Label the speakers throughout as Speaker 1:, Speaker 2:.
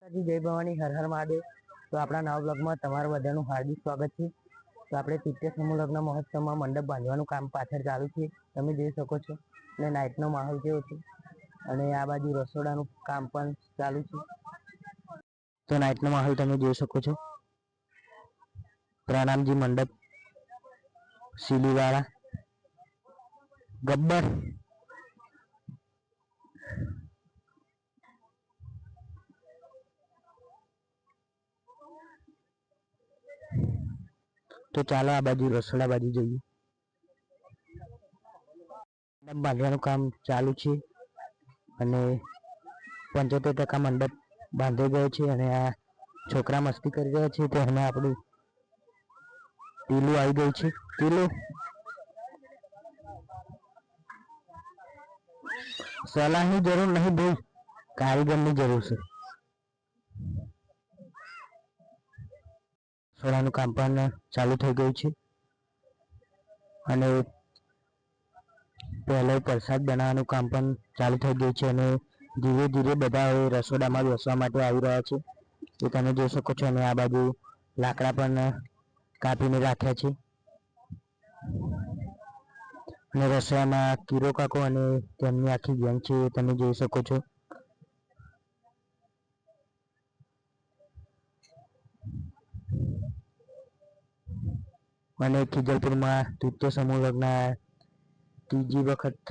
Speaker 1: જય ભવાની, હર હર મહાદેવ. તો આપણા નવા બ્લોગમાં તમારું બધાનું હાર્દિક સ્વાગત છે. તો આપણે 70 સમૂહ લગ્ન મહોત્સવમાં મંડપ બાંધવાનું કામ પાછળ ચાલુ છે, તમે જોઈ શકો છો. અને નાઇટનો માહોલ કેવો છે, અને આ બાજુ રસોડાનું કામ પણ ચાલુ છે. તો નાઇટનો માહોલ તમે જોઈ શકો છો. પ્રણામજી મંડપ, સીલીવાળા, ગબ્બર. તો ચાલો આ બાજુ રસોડા બાજુ જઈએ. મંડપ બાંધવાનું કામ ચાલુ છે અને 75% મંડપ બાંધી ગયો છે. અને આ છોકરા મસ્તી કરી રહ્યા છે, તો અમે આપણું ટીલું આવી ગયું છે. ટીલું સલાહની જરૂર નહીં ભાઈ, કારીગરની જરૂર છે. રસોડાનું કામ પણ ચાલુ થઈ ગયું છે અને પહેલો પ્રસાદ બનાવવાનું કામ પણ ચાલુ થઈ ગયું છે. અને ધીરે ધીરે બધા હવે રસોડામાં બેસવા માટે આવી રહ્યા છે, એ તમે જોઈ શકો છો. અને આ બાજુ લાકડા પણ કાપીને રાખ્યા છે. અને રસોડામાં કીરો કાકો અને તેમની આખી ગેંગ છે, એ તમે જોઈ શકો છો. અને ખીજલપુરમાં 70 સમૂહ લગ્ન ત્રીજી વખત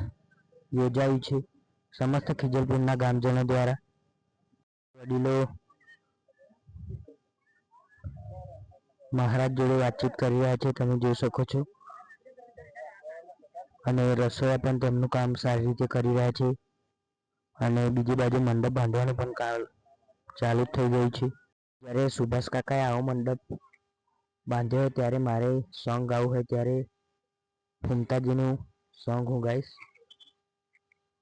Speaker 1: યોજાયું છે, સમસ્ત ખીજલપુરના ગામજનો દ્વારા. વડીલો મહારાજ જોડે વાતચીત કરી રહ્યા છે, તમે જોઈ શકો છો. અને રસોયા પણ તેમનું કામ સારી રીતે કરી રહ્યા છે. અને બીજી બાજુ મંડપ બાંધવાનું પણ કામ ચાલુ થઈ ગયું છે. જ્યારે સુભાષ કાકાએ આવો મંડપ બાંધ્યો ત્યારે મારે સોંગ ગાવું હોય ત્યારે ફૂમતાજીનું સોંગ હું ગાઈશ.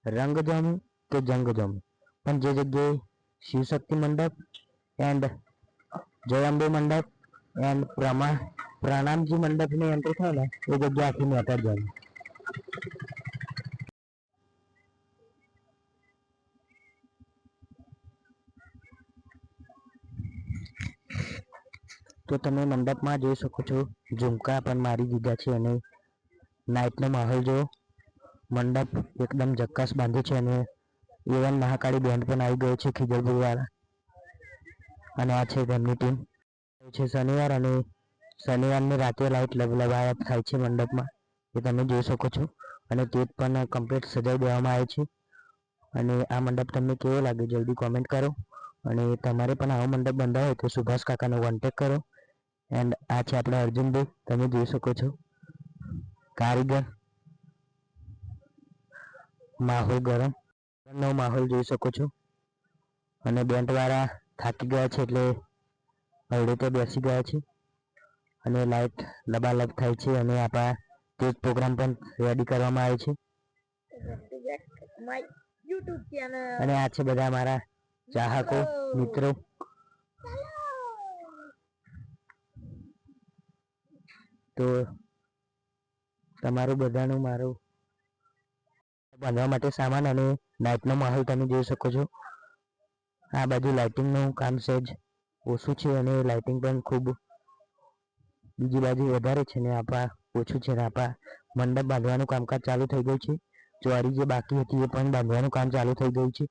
Speaker 1: રંગ જમ કે જંગ જમ, પણ જે જગ્યાએ શિવશક્તિ મંડપ એન્ડ જય અંબે મંડપ એન્ડ પ્રણામજી મંડપની એન્ટ્રી થાય ને, એ જગ્યા આખી મેટર જાય. તો તમે મંડપમાં જોઈ શકો છો, ઝુમકા પણ મારી દીધા છે. અને નાઇટનો માહોલ જો, મંડપ એકદમ જક્કાસ બાંધે છે. અને ઇવન મહાકાળી બેન્ડ પણ આવી ગયો છે ખીજલપુર વાળા. અને આ છે તેમની ટીમ. છે શનિવાર, અને શનિવારની રાતે લાઇટ લબલબાટ થાય છે મંડપમાં, એ તમે જોઈ શકો છો. અને તેજ પણ કમ્પ્લીટ સજાવી દેવામાં આવે છે. અને આ મંડપ તમને કેવો લાગે જલ્દી કોમેન્ટ કરો. અને તમારે પણ આવો મંડપ બંધાવો હોય તો સુભાષ કાકાનો કોન્ટેક કરો. એન્ડ આ છે આપણે અર્જુનભાઈ, તમે જોઈ શકો છો. કારીગર, માહોલ ગરમ નો માહોલ જોઈ શકો છો. અને બેન્ડવાળા થાકી ગયા છે, એટલે હળવે તો બેસી ગયા છે. અને લાઇટ લબાલબ થાય છે. અને આપણા તે પ્રોગ્રામ પણ રેડી કરવામાં આવે છે. અને આ છે બધા મારા ચાહકો મિત્રો. તો તમારું બધાનું મારું બાંધવા માટે સામાન અને નાઇટનો માહોલ તમે જોઈ શકો છો. આ બાજુ લાઇટિંગનું કામ સહેજ ઓછું છે, અને લાઇટિંગ પણ ખૂબ બીજી બાજુ વધારે છે, ને આપણા ઓછું છે. ને આપણા મંડપ બાંધવાનું કામકાજ ચાલુ થઈ ગયું છે. ચોરી જે બાકી હતી એ પણ બાંધવાનું કામ ચાલુ થઈ ગયું છે.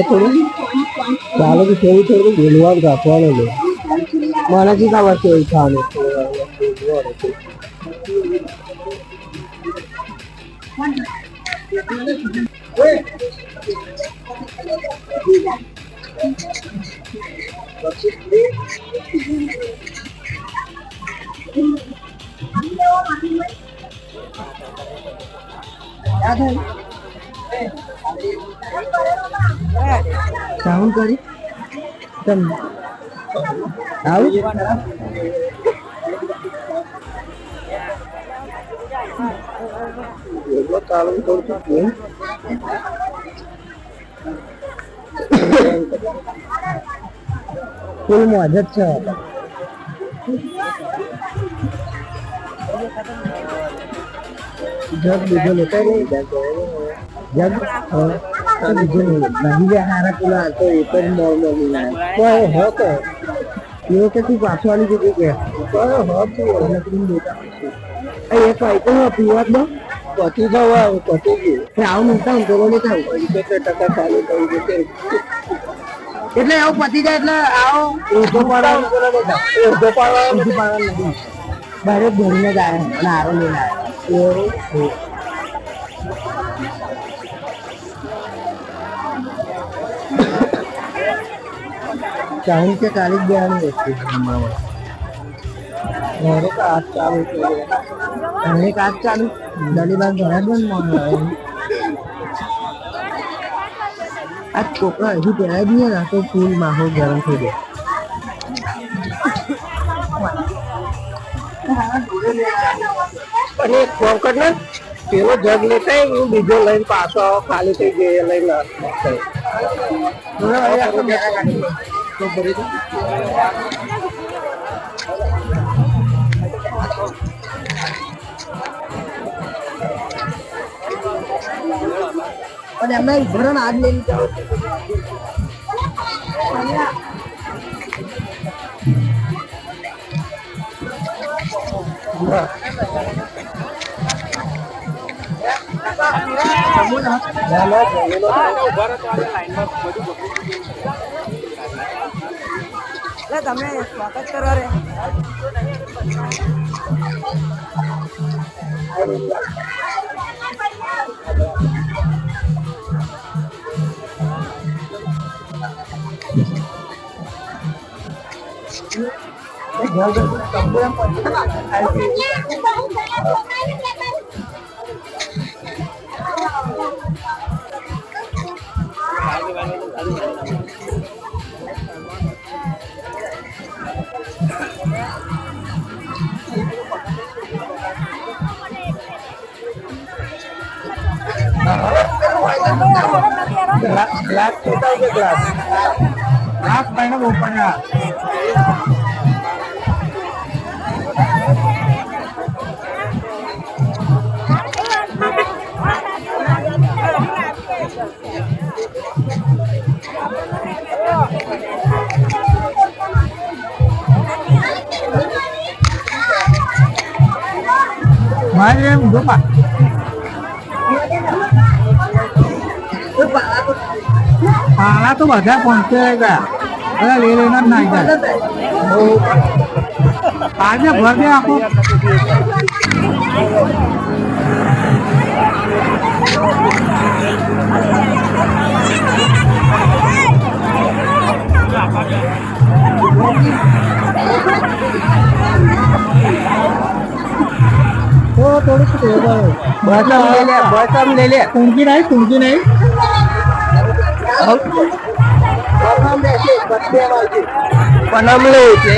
Speaker 1: થોડું ચાલો તો થોડું થોડું બોલવા જ રાખવાનું છે. મને કી ખબર છે એવું થવાનું. સાઉન્ડ કરી તમ આવું એટલો ચાલુ કરું છું ફૂલ મોજ જ છે જગ બીજો લેતા રે જગ બીજો નહીં હારા પેલા તો એક જ મોલ કોઈ હો તો એ કે તું પાછો આવી જતી કે હો તું નકરી લેતા એ પાઇપો પીવા દો પતી જાવ પતી ગયું આવું નતા હું તો લેતા આવું 70% ચાલુ કરી દે એટલે આવું પતી જાય એટલે આવો ઉધો પાડવા નથી બહાર ભરીને જ આવ્યા અને આરો લઈને આવ્યા ચાહું કે કાલી ગયા વસ્તુ ઘરે કાચ ચાલુ ઘરે કાચ ચાલુ દલીબાગ ઘણા પણ આ છોકરા હજુ પહેલા જઈએ ને તો ફૂલ માહોલ ગરમ થઈ જાય અને એક ફોન કર ને પેલો જગ લેતા હું બીજો લઈને પાછો આવો ખાલી થઈ ગયો લઈને તો ભરી દો અને એમને ભરણ આજ લઈ જાઓ તમે સ્વાગત કરો રે ग्लास छोटा है ग्लास ग्लास पहले ऊपर ना मारे गोपा પાલા તો બધા પહોંચે ગયા બધા લઈ લઈને જ નાખી જાય આજે ભર દે આખું તો થોડું બસ લઈ લે ટૂંકી નહીં પનમ લે છે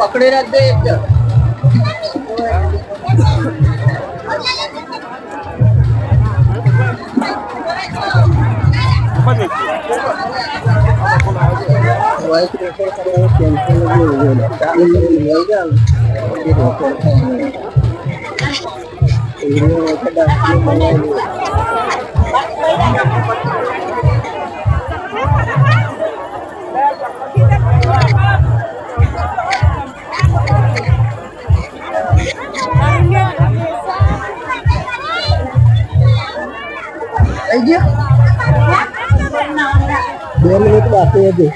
Speaker 1: પકડી રાખજે એક વાઇસ રેકોર્ડ કરો કેન્સલ 2 મિનિટ બાકી હતી.